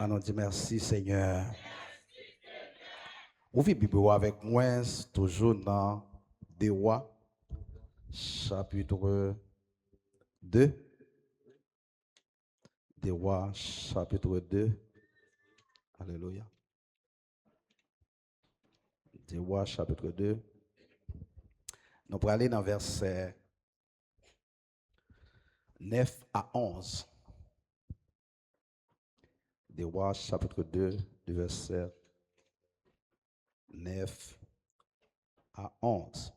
Allons dire merci Seigneur. Ouvrez la Bible avec moi, toujours dans Des Rois, chapitre 2. Des Rois, chapitre 2. Alléluia. Des Rois, chapitre 2. Nous allons aller dans verset 9 à 11. Des Rois, chapitre 2, du verset 9 à 11.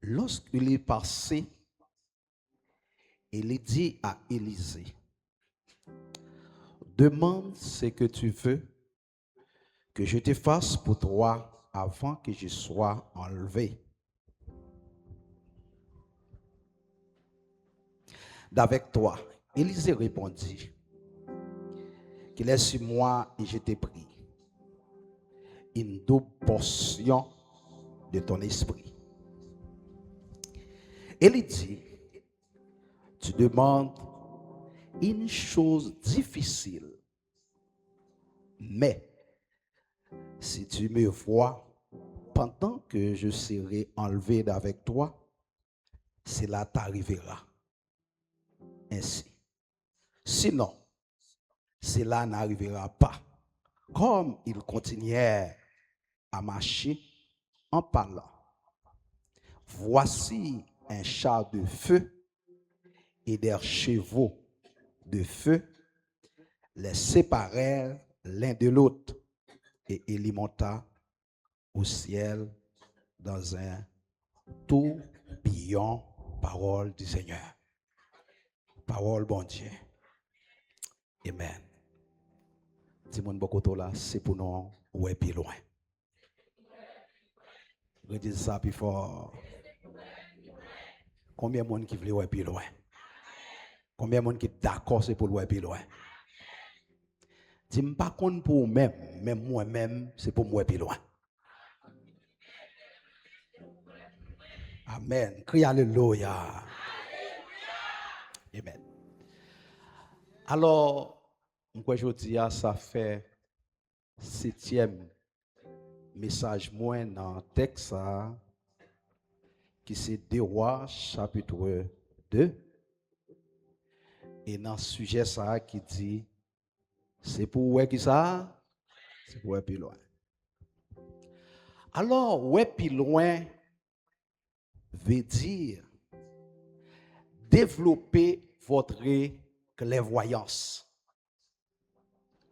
Lorsqu'il est passé, il dit à Élisée, demande ce que tu veux que je te fasse pour toi avant que je sois enlevé. D'avec toi, Élisée répondit, qu'il est sur moi et je t'ai pris une double portion de ton esprit. Il dit, tu demandes une chose difficile, mais si tu me vois pendant que je serai enlevé d'avec toi, cela t'arrivera ainsi. Sinon, cela n'arrivera pas. Comme il continuait à marcher en parlant, voici un char de feu et des chevaux de feu les séparèrent l'un de l'autre, et il y monta au ciel dans un tourbillon. Parole du Seigneur. Parole bon Dieu. Amen. Dis-moi beaucoup là, c'est pour nous ouais plus loin. Je dis ça plus fort. Combien de monde qui veut ouais plus loin? Combien de monde qui est d'accord c'est pour ouais plus loin? Dis-moi pas compte pour même moi-même, c'est pour moi plus loin. Amen. Crie alléluia. Amen. Alors, moi je dis ça fait 7e message moins dans le texte qui c'est Des Rois chapitre 2 et dans le sujet ça qui dit c'est pour ouais qui ça c'est pour ouais plus loin. Alors ouais plus loin veut dire développer votre clairvoyance.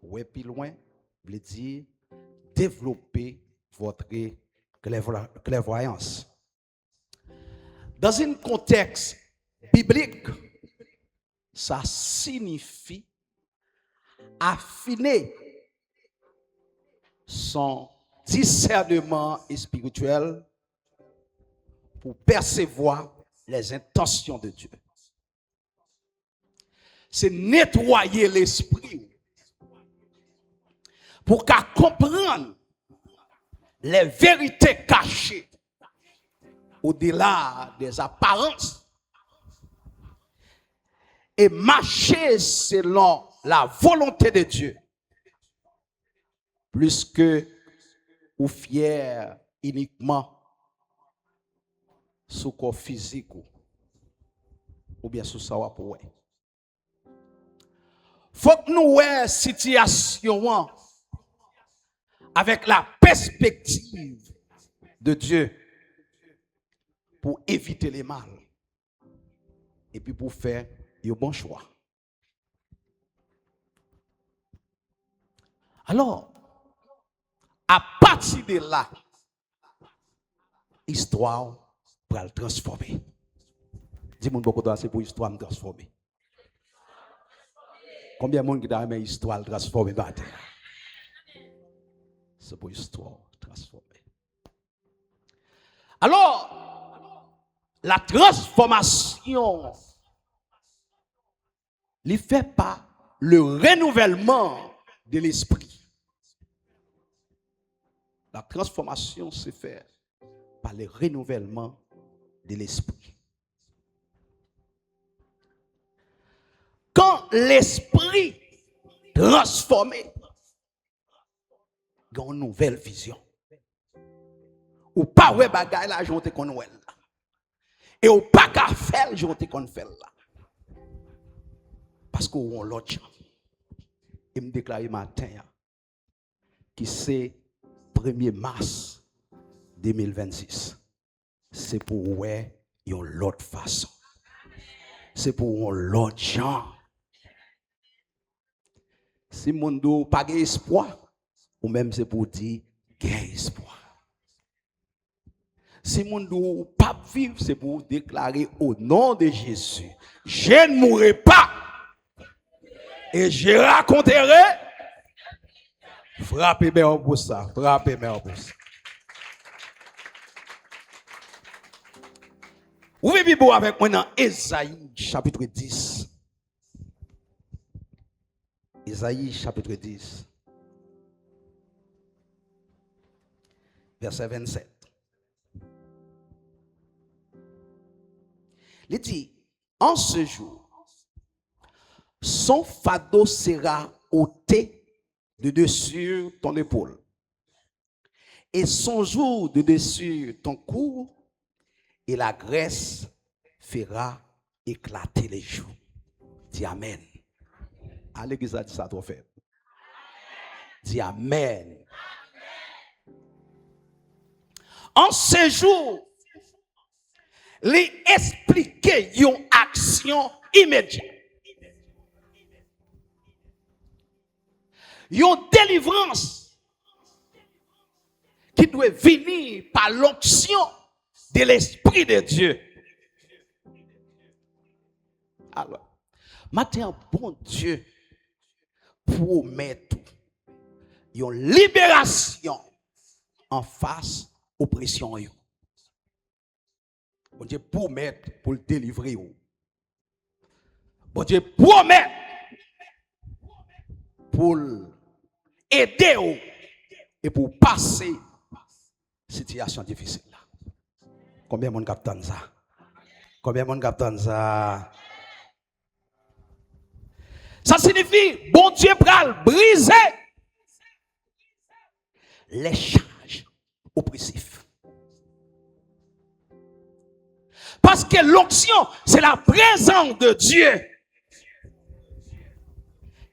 Ouais plus loin veut dire développer votre clairvoyance. Dans un contexte biblique, ça signifie affiner son discernement spirituel pour percevoir les intentions de Dieu. C'est nettoyer l'esprit pour qu'à comprendre les vérités cachées au-delà des apparences et marcher selon la volonté de Dieu plus que ou fier uniquement sous corps physique ou bien sous ça pour faut que nous voyons situation avec la perspective de Dieu pour éviter les mal et puis pour faire un bon choix. Alors, à partir de là, l'histoire va le transformer. Dis-moi beaucoup de c'est pour l'histoire me transformer. Combien de monde qui a aimé l'histoire transformer? C'est pour l'histoire transformer. Alors, la transformation ne fait pas le renouvellement de l'esprit. La transformation se fait par le renouvellement de l'esprit. Quand quand l'esprit transformé, il y a une nouvelle vision. Ou pas ouais bagaille là, j'en te connais là. Et ou pas qu'à faire, j'en te connais faire là. Parce qu'on l'autre. Il me déclare matin qui c'est 1er mars 2026. C'est pour ouais une l'autre façon. C'est pour l'autre genre. Si mon dos pas espoir, ou même c'est pour dire gain espoir. Si mon dos pas vivre, c'est pour déclarer au nom de Jésus, je ne mourrai pas et je raconterai. Frappez bien pour ça, frappez bien pour ça. Ouvrez Bible avec moi dans Ésaïe chapitre 10. Ésaïe chapitre 10. Verset 27. Il dit, en ce jour, son fardeau sera ôté de dessus ton épaule, et son joug de dessus ton cou, et la graisse fera éclater les joues. Dis Amen. À l'église a dit ça trop fait. Dis Amen. En ce jour, les expliquer une action immédiate. Une délivrance qui doit venir par l'onction de l'Esprit de Dieu. Alors, maintenant, bon Dieu promet une libération en face oppression. Bon Dieu promet pour le délivrer. Bon Dieu promet pour aider et pour passer situation difficile là. Combien de monde capte ça? Combien de monde capte ça? Ça signifie bon Dieu pral briser les charges oppressives. Parce que l'onction, c'est la présence de Dieu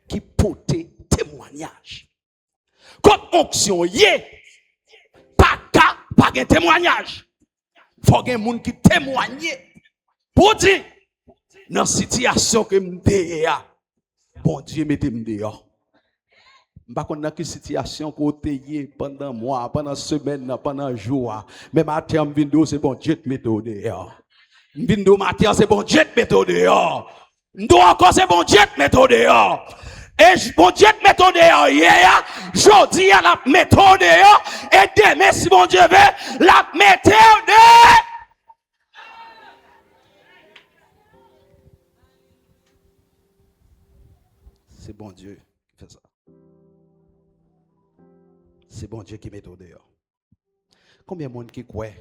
qui porte témoignage. Quand onction y est, pas de témoignage. Il faut qu'il y ait des gens qui témoignent pour dire dans la situation que je suis, bon Dieu mettez-moi dehors. Je ne sais pas dans quelle situation que vous pendant mois, pendant semaine, pendant jour. Mais matin, je c'est bon Dieu te mette dehors. Vindo matin, c'est bon Dieu te mette dehors. Ndo encore, c'est bon Dieu te mette dehors. Et bon Dieu te mette dehors hier, jodi à la mette dehors, et demain, si bon Dieu veut, la mette dehors. C'est bon Dieu qui fait ça. C'est bon Dieu qui met au dehors. Combien de monde qui croit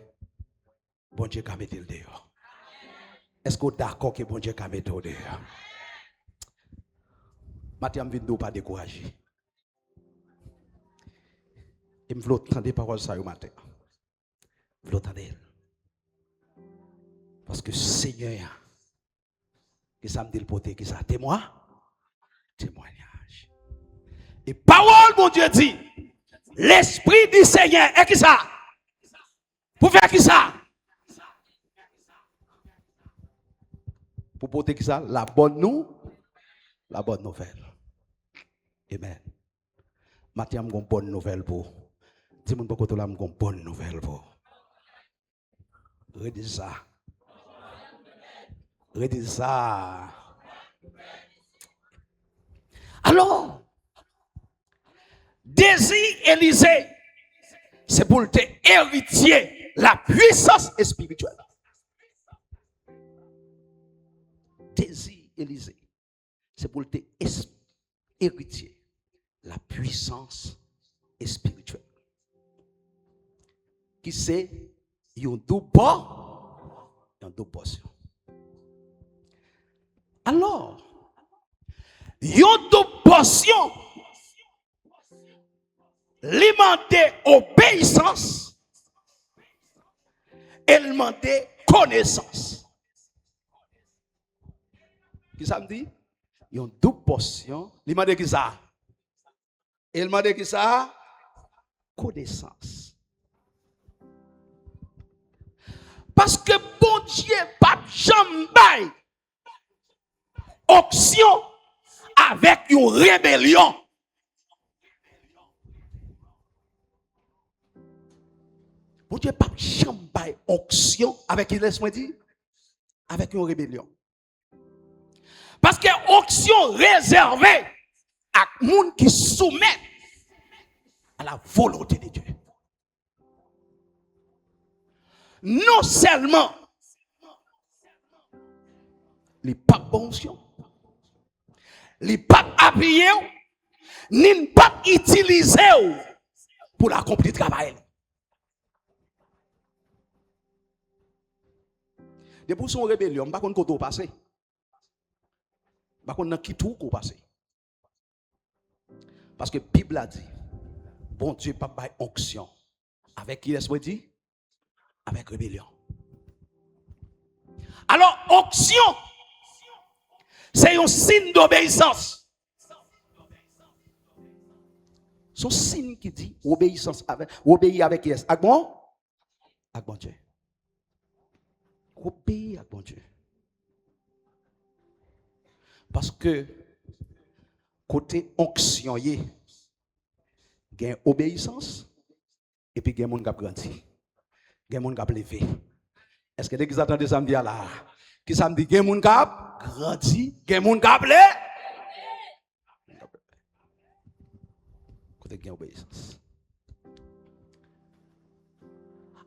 bon Dieu qui met le dehors? Est-ce que vous êtes d'accord que bon Dieu qui met au dehors? Maintenant, je ne vais pas décourager. Et je veux entendre des paroles ça au matin. Je veux entendre. Parce que Seigneur, qui ça me dit le poté, qui ça témoignage. Et parole, mon Dieu dit, l'esprit du Seigneur, et qui ça? Pour faire qui ça? Pour porter qui ça? La bonne nouvelle. Amen. Maintenant, j'ai une bonne nouvelle pour. Dis-moi pourquoi tu as une bonne nouvelle pour. Redis ça. Redis ça. Alors, désir Élysée, c'est pour te héritier la puissance spirituelle. Désir Élysée, c'est pour te héritier la puissance spirituelle. Qui c'est une double portion. Alors, Yon double portion, li mande obéissance et li mande connaissance. Qui ça me dit? Yon double portion, li mande qui ça? Et il mande qui ça? Connaissance. Parce que bon Dieu pas jamais option avec une rébellion. Bon Dieu pas jamais option avec, laisse-moi dire, avec une rébellion. Parce que option réservée à gens qui soumettent à la volonté de Dieu. Non seulement les pas bon option, les pas appuyés, ni pas utilisés pour l'accomplir le travail. Depuis son rébellion, je ne sais pas comment passer. Je ne sais pas qui tout passer. Parce que la Bible a dit, bon Dieu pas by onction. Avec qui laisse-moi dire? Avec rébellion. Alors, onction, c'est un signe d'obéissance. Son signe qui dit obéissance avec, obéir avec qui est? Avec bon? Avec bon Dieu. Obéir avec bon Dieu. Parce que côté onction, il y a obéissance et puis il y a un monde qui a grandi. Il y a un monde qui a levé. Est-ce que vous attendez ça me dit là? Qui ça me dit? Il y a un monde qui a grandi, il y a un monde qui a levé. Côté il y a obéissance.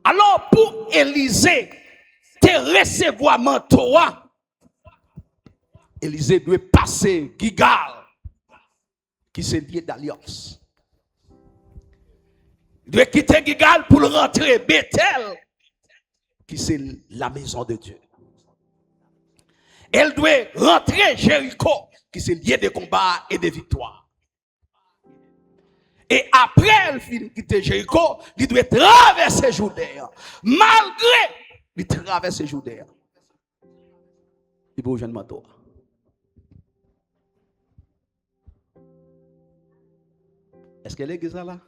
Alors pour Élisée te recevoir manteau, Élisée doit passer Gigal, qui s'est lié d'alliance. Il doit quitter Gigal pour rentrer Bethel, qui c'est la maison de Dieu. Elle doit rentrer Jéricho, qui c'est lié de combat et de victoire. Et après elle finit quitter Jéricho, il doit traverser Judée. Malgré il traverse Judée, il peut jeune manteau. Est-ce que l'église est là?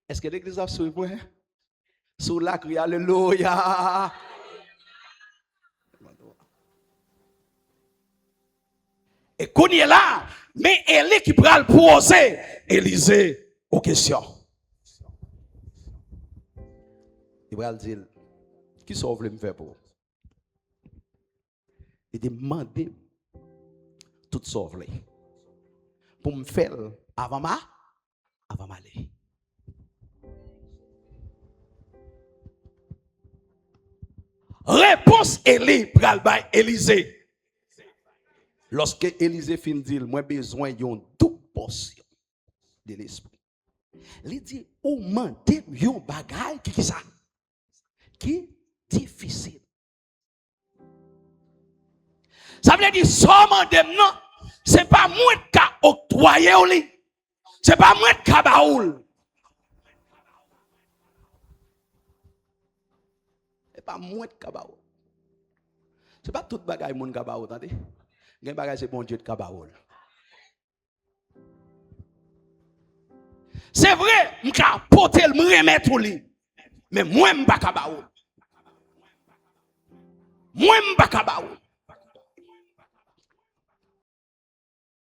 Est-ce que l'église a suivi? Sous la crie, alléluia. Et qu'on y est là, mais elle est qui prend le poser Élisée aux questions. Il va dire, qui sauve le me faire pour? Il demande tout sauver pour me faire avant m'aller. Réponse Élisée. Lorsque Élisée fin dit, moi besoin d'une double portion de l'esprit. Il dit, ou mandé yon bagay qui ça? Qui difficile. Ça veut dire, ça mandé non, c'est pas moi qui a octroyé au lit. C'est pas moi qui a baoul. C'est pas moi qui a baoul. C'est pas tout bagay moun qui a baoul, attendez. Gen bagay c'est bon Dieu qui a baoul. C'est vrai, m'ka porter me remettre au lit. Mais moi m'pa ka baoul. Moi m'pa ka baoul.